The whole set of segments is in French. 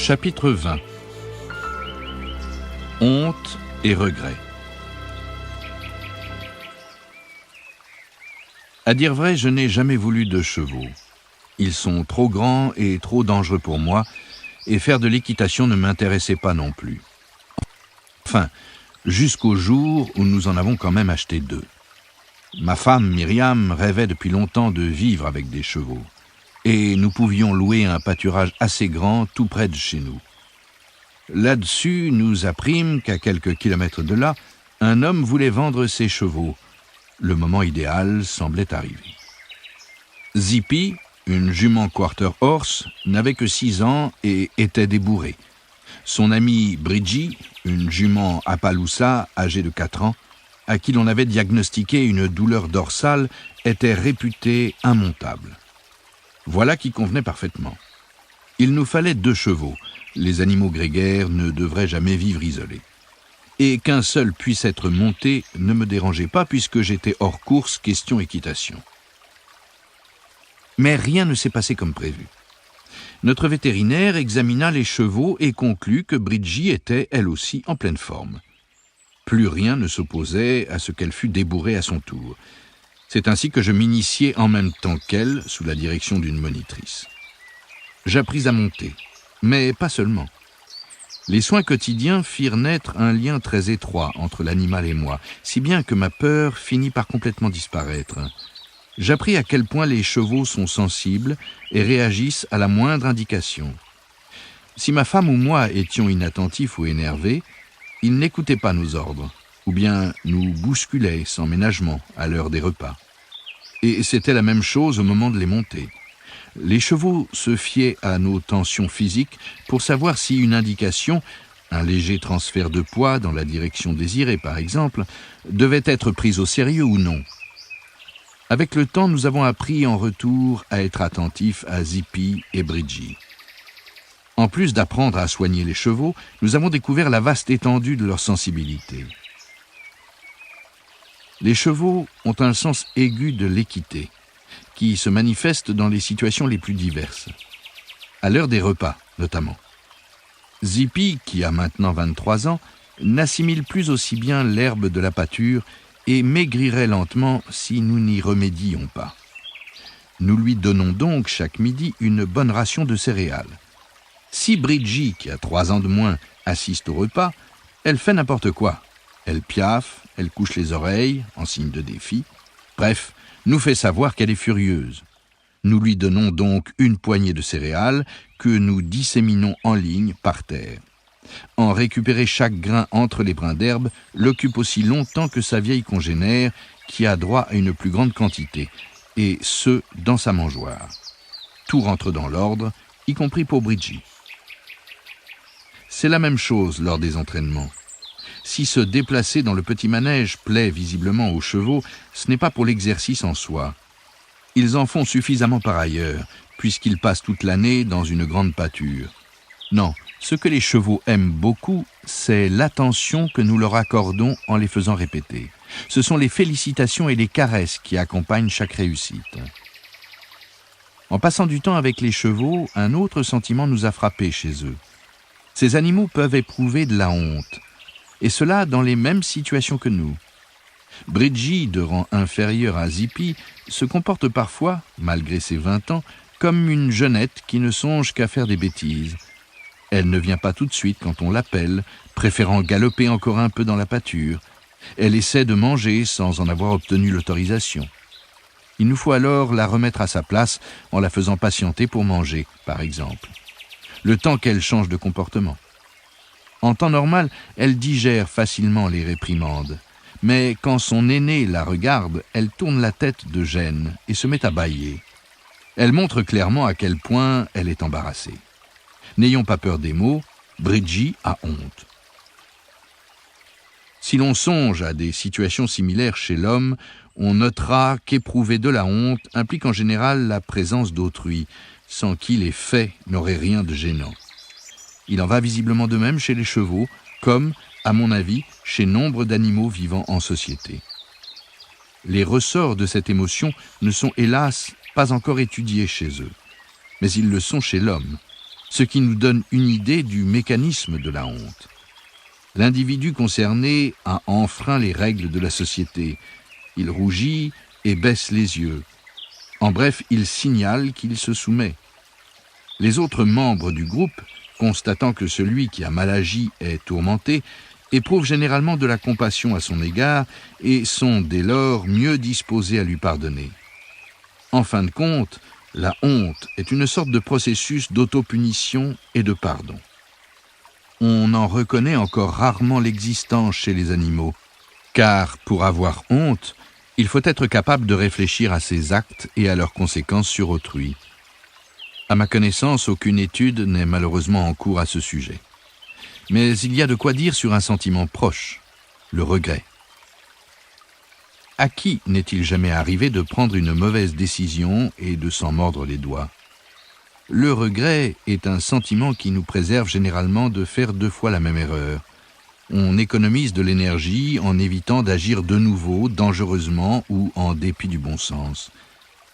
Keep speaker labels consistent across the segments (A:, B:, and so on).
A: Chapitre 20. Honte et regret. À dire vrai, je n'ai jamais voulu de chevaux. Ils sont trop grands et trop dangereux pour moi, et faire de l'équitation ne m'intéressait pas non plus. Enfin, jusqu'au jour où nous en avons quand même acheté 2. Ma femme, Myriam, rêvait depuis longtemps de vivre avec des chevaux, et nous pouvions louer un pâturage assez grand tout près de chez nous. Là-dessus, nous apprîmes qu'à quelques kilomètres de là, un homme voulait vendre ses chevaux. Le moment idéal semblait arriver. Zippy, une jument quarter horse, n'avait que 6 ans et était débourrée. Son amie Bridgie, une jument Appaloosa, âgée de 4 ans, à qui l'on avait diagnostiqué une douleur dorsale, était réputée immontable. Voilà qui convenait parfaitement. Il nous fallait 2 chevaux. Les animaux grégaires ne devraient jamais vivre isolés. Et qu'un seul puisse être monté ne me dérangeait pas puisque j'étais hors course, question équitation. Mais rien ne s'est passé comme prévu. Notre vétérinaire examina les chevaux et conclut que Bridgie était, elle aussi, en pleine forme. Plus rien ne s'opposait à ce qu'elle fût débourrée à son tour. C'est ainsi que je m'initiai en même temps qu'elle, sous la direction d'une monitrice. J'appris à monter, mais pas seulement. Les soins quotidiens firent naître un lien très étroit entre l'animal et moi, si bien que ma peur finit par complètement disparaître. J'appris à quel point les chevaux sont sensibles et réagissent à la moindre indication. Si ma femme ou moi étions inattentifs ou énervés, ils n'écoutaient pas nos ordres, ou bien nous bousculaient sans ménagement à l'heure des repas. Et c'était la même chose au moment de les monter. Les chevaux se fiaient à nos tensions physiques pour savoir si une indication, un léger transfert de poids dans la direction désirée par exemple, devait être prise au sérieux ou non. Avec le temps, nous avons appris en retour à être attentifs à Zippy et Bridgie. En plus d'apprendre à soigner les chevaux, nous avons découvert la vaste étendue de leur sensibilité. Les chevaux ont un sens aigu de l'équité, qui se manifeste dans les situations les plus diverses. À l'heure des repas, notamment. Zippy, qui a maintenant 23 ans, n'assimile plus aussi bien l'herbe de la pâture et maigrirait lentement si nous n'y remédions pas. Nous lui donnons donc chaque midi une bonne ration de céréales. Si Bridgie, qui a 3 ans de moins, assiste au repas, elle fait n'importe quoi. Elle piaffe, elle couche les oreilles, en signe de défi. Bref, nous fait savoir qu'elle est furieuse. Nous lui donnons donc une poignée de céréales que nous disséminons en ligne par terre. En récupérer chaque grain entre les brins d'herbe l'occupe aussi longtemps que sa vieille congénère qui a droit à une plus grande quantité, et ce, dans sa mangeoire. Tout rentre dans l'ordre, y compris pour Bridgie. C'est la même chose lors des entraînements. Si se déplacer dans le petit manège plaît visiblement aux chevaux, ce n'est pas pour l'exercice en soi. Ils en font suffisamment par ailleurs, puisqu'ils passent toute l'année dans une grande pâture. Non, ce que les chevaux aiment beaucoup, c'est l'attention que nous leur accordons en les faisant répéter. Ce sont les félicitations et les caresses qui accompagnent chaque réussite. En passant du temps avec les chevaux, un autre sentiment nous a frappés chez eux. Ces animaux peuvent éprouver de la honte, et cela dans les mêmes situations que nous. Bridgie, de rang inférieur à Zippy, se comporte parfois, malgré ses 20 ans, comme une jeunette qui ne songe qu'à faire des bêtises. Elle ne vient pas tout de suite quand on l'appelle, préférant galoper encore un peu dans la pâture. Elle essaie de manger sans en avoir obtenu l'autorisation. Il nous faut alors la remettre à sa place en la faisant patienter pour manger, par exemple. Le temps qu'elle change de comportement. En temps normal, elle digère facilement les réprimandes. Mais quand son aîné la regarde, elle tourne la tête de gêne et se met à bâiller. Elle montre clairement à quel point elle est embarrassée. N'ayons pas peur des mots, Bridgie a honte. Si l'on songe à des situations similaires chez l'homme, on notera qu'éprouver de la honte implique en général la présence d'autrui, sans qui les faits n'auraient rien de gênant. Il en va visiblement de même chez les chevaux, comme, à mon avis, chez nombre d'animaux vivant en société. Les ressorts de cette émotion ne sont hélas pas encore étudiés chez eux, mais ils le sont chez l'homme. ce qui nous donne une idée du mécanisme de la honte. L'individu concerné a enfreint les règles de la société. Il rougit et baisse les yeux. En bref, il signale qu'il se soumet. Les autres membres du groupe, constatant que celui qui a mal agi est tourmenté, éprouvent généralement de la compassion à son égard et sont dès lors mieux disposés à lui pardonner. En fin de compte, la honte est une sorte de processus d'autopunition et de pardon. On en reconnaît encore rarement l'existence chez les animaux, car pour avoir honte, il faut être capable de réfléchir à ses actes et à leurs conséquences sur autrui. À ma connaissance, aucune étude n'est malheureusement en cours à ce sujet. Mais il y a de quoi dire sur un sentiment proche, le regret. À qui n'est-il jamais arrivé de prendre une mauvaise décision et de s'en mordre les doigts ? Le regret est un sentiment qui nous préserve généralement de faire 2 fois la même erreur. On économise de l'énergie en évitant d'agir de nouveau, dangereusement ou en dépit du bon sens.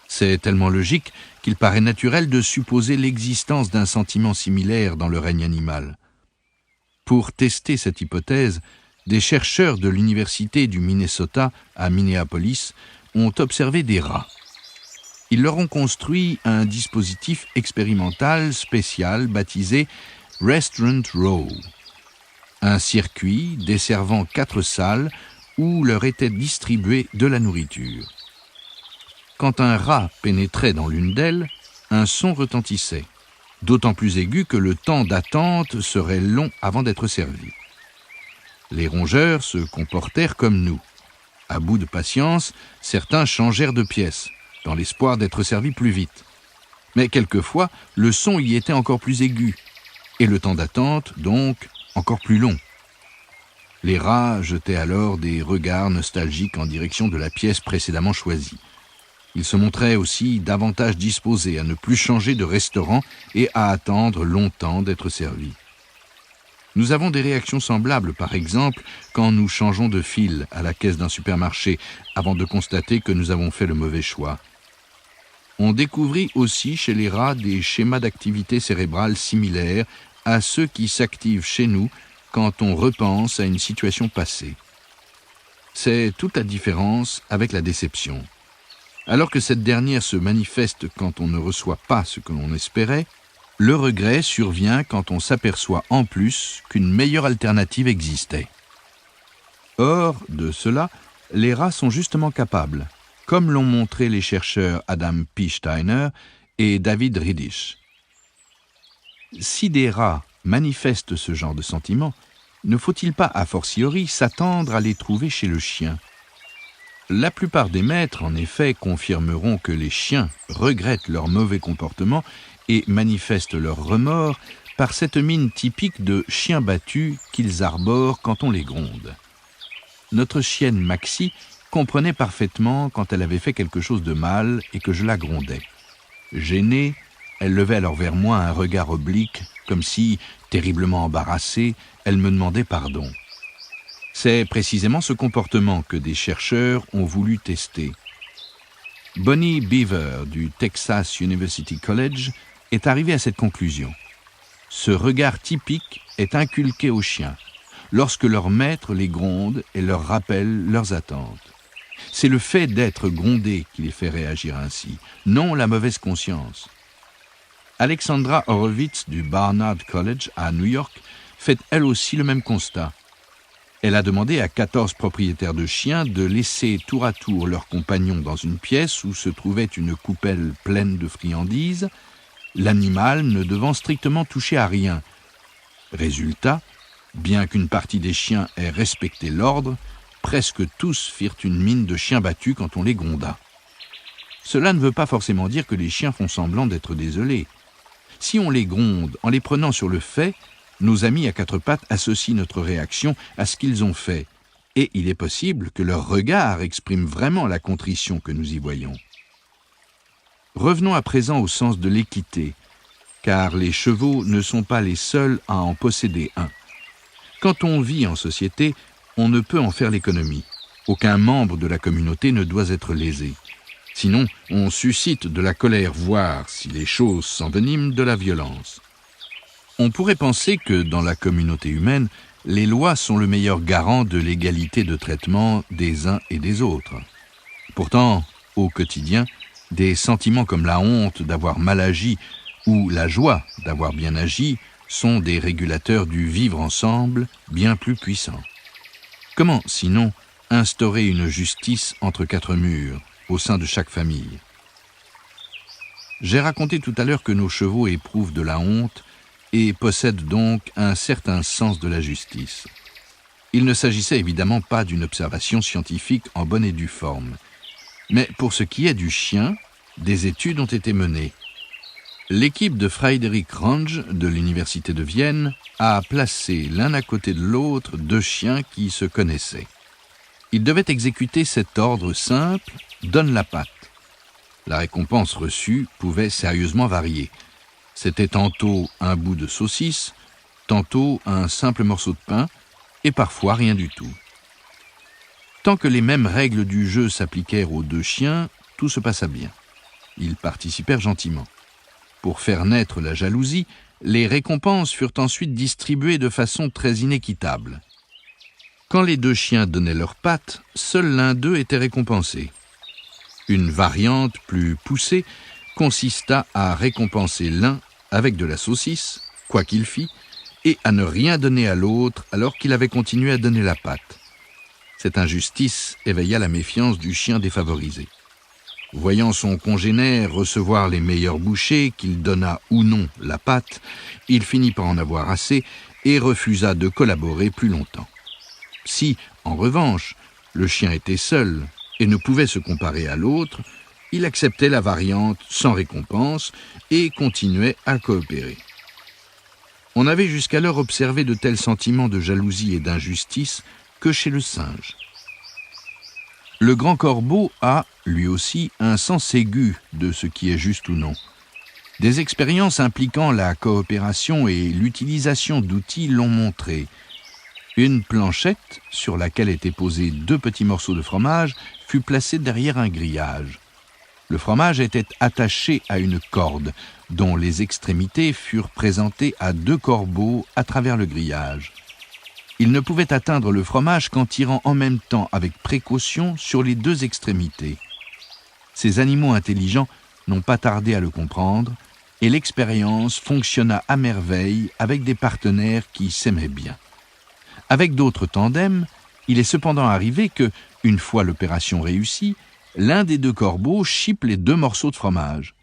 A: C'est tellement logique qu'il paraît naturel de supposer l'existence d'un sentiment similaire dans le règne animal. Pour tester cette hypothèse, des chercheurs de l'université du Minnesota à Minneapolis ont observé des rats. Ils leur ont construit un dispositif expérimental spécial baptisé Restaurant Row, un circuit desservant 4 salles où leur était distribuée de la nourriture. Quand un rat pénétrait dans l'une d'elles, un son retentissait, d'autant plus aigu que le temps d'attente serait long avant d'être servi. Les rongeurs se comportèrent comme nous. À bout de patience, certains changèrent de pièce, dans l'espoir d'être servis plus vite. Mais quelquefois, le son y était encore plus aigu, et le temps d'attente, donc, encore plus long. Les rats jetaient alors des regards nostalgiques en direction de la pièce précédemment choisie. Ils se montraient aussi davantage disposés à ne plus changer de restaurant et à attendre longtemps d'être servis. Nous avons des réactions semblables, par exemple, quand nous changeons de fil à la caisse d'un supermarché avant de constater que nous avons fait le mauvais choix. On découvrit aussi chez les rats des schémas d'activité cérébrale similaires à ceux qui s'activent chez nous quand on repense à une situation passée. C'est toute la différence avec la déception. Alors que cette dernière se manifeste quand on ne reçoit pas ce que l'on espérait, le regret survient quand on s'aperçoit en plus qu'une meilleure alternative existait. Or, de cela, les rats sont justement capables, comme l'ont montré les chercheurs Adam P. Steiner et David Ridish. Si des rats manifestent ce genre de sentiment, ne faut-il pas a fortiori s'attendre à les trouver chez le chien ? La plupart des maîtres, en effet, confirmeront que les chiens regrettent leur mauvais comportement et manifestent leur remords par cette mine typique de chien battu qu'ils arborent quand on les gronde. Notre chienne Maxie comprenait parfaitement quand elle avait fait quelque chose de mal et que je la grondais. Gênée, elle levait alors vers moi un regard oblique, comme si, terriblement embarrassée, elle me demandait pardon. C'est précisément ce comportement que des chercheurs ont voulu tester. Bonnie Beaver du Texas University College est arrivé à cette conclusion. Ce regard typique est inculqué aux chiens, lorsque leur maître les gronde et leur rappelle leurs attentes. C'est le fait d'être grondé qui les fait réagir ainsi, non la mauvaise conscience. Alexandra Horowitz du Barnard College à New York fait elle aussi le même constat. Elle a demandé à 14 propriétaires de chiens de laisser tour à tour leurs compagnons dans une pièce où se trouvait une coupelle pleine de friandises, l'animal ne devant strictement toucher à rien. Résultat, bien qu'une partie des chiens ait respecté l'ordre, presque tous firent une mine de chien battu quand on les gronda. Cela ne veut pas forcément dire que les chiens font semblant d'être désolés. Si on les gronde en les prenant sur le fait, nos amis à 4 pattes associent notre réaction à ce qu'ils ont fait, et il est possible que leur regard exprime vraiment la contrition que nous y voyons. Revenons à présent au sens de l'équité, car les chevaux ne sont pas les seuls à en posséder un. Quand on vit en société, on ne peut en faire l'économie. Aucun membre de la communauté ne doit être lésé. Sinon, on suscite de la colère, voire, si les choses s'enveniment, de la violence. On pourrait penser que dans la communauté humaine, les lois sont le meilleur garant de l'égalité de traitement des uns et des autres. Pourtant, au quotidien, des sentiments comme la honte d'avoir mal agi ou la joie d'avoir bien agi sont des régulateurs du vivre ensemble bien plus puissants. Comment, sinon, instaurer une justice entre quatre murs, au sein de chaque famille? J'ai raconté tout à l'heure que nos chevaux éprouvent de la honte et possèdent donc un certain sens de la justice. Il ne s'agissait évidemment pas d'une observation scientifique en bonne et due forme. Mais pour ce qui est du chien, des études ont été menées. L'équipe de Friedrich Range de l'Université de Vienne a placé l'un à côté de l'autre deux chiens qui se connaissaient. Ils devaient exécuter cet ordre simple « donne la patte ». La récompense reçue pouvait sérieusement varier. C'était tantôt un bout de saucisse, tantôt un simple morceau de pain, et parfois rien du tout. Tant que les mêmes règles du jeu s'appliquèrent aux deux chiens, tout se passa bien. Ils participèrent gentiment. Pour faire naître la jalousie, les récompenses furent ensuite distribuées de façon très inéquitable. Quand les deux chiens donnaient leurs pattes, seul l'un d'eux était récompensé. Une variante plus poussée consista à récompenser l'un avec de la saucisse, quoi qu'il fît, et à ne rien donner à l'autre alors qu'il avait continué à donner la patte. Cette injustice éveilla la méfiance du chien défavorisé. Voyant son congénère recevoir les meilleurs bouchées, qu'il donna ou non la patte, il finit par en avoir assez et refusa de collaborer plus longtemps. Si, en revanche, le chien était seul et ne pouvait se comparer à l'autre, il acceptait la variante sans récompense et continuait à coopérer. On avait jusqu'alors observé de tels sentiments de jalousie et d'injustice que chez le singe. Le grand corbeau a, lui aussi, un sens aigu de ce qui est juste ou non. Des expériences impliquant la coopération et l'utilisation d'outils l'ont montré. Une planchette, sur laquelle étaient posés deux petits morceaux de fromage, fut placée derrière un grillage. Le fromage était attaché à une corde, dont les extrémités furent présentées à deux corbeaux à travers le grillage. Ils ne pouvaient atteindre le fromage qu'en tirant en même temps avec précaution sur les deux extrémités. Ces animaux intelligents n'ont pas tardé à le comprendre, et l'expérience fonctionna à merveille avec des partenaires qui s'aimaient bien. Avec d'autres tandems, il est cependant arrivé que, une fois l'opération réussie, l'un des deux corbeaux chipe les deux morceaux de fromage.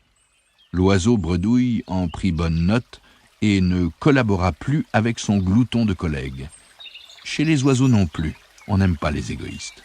A: L'oiseau bredouille en prit bonne note et ne collabora plus avec son glouton de collègue. Chez les oiseaux non plus, on n'aime pas les égoïstes.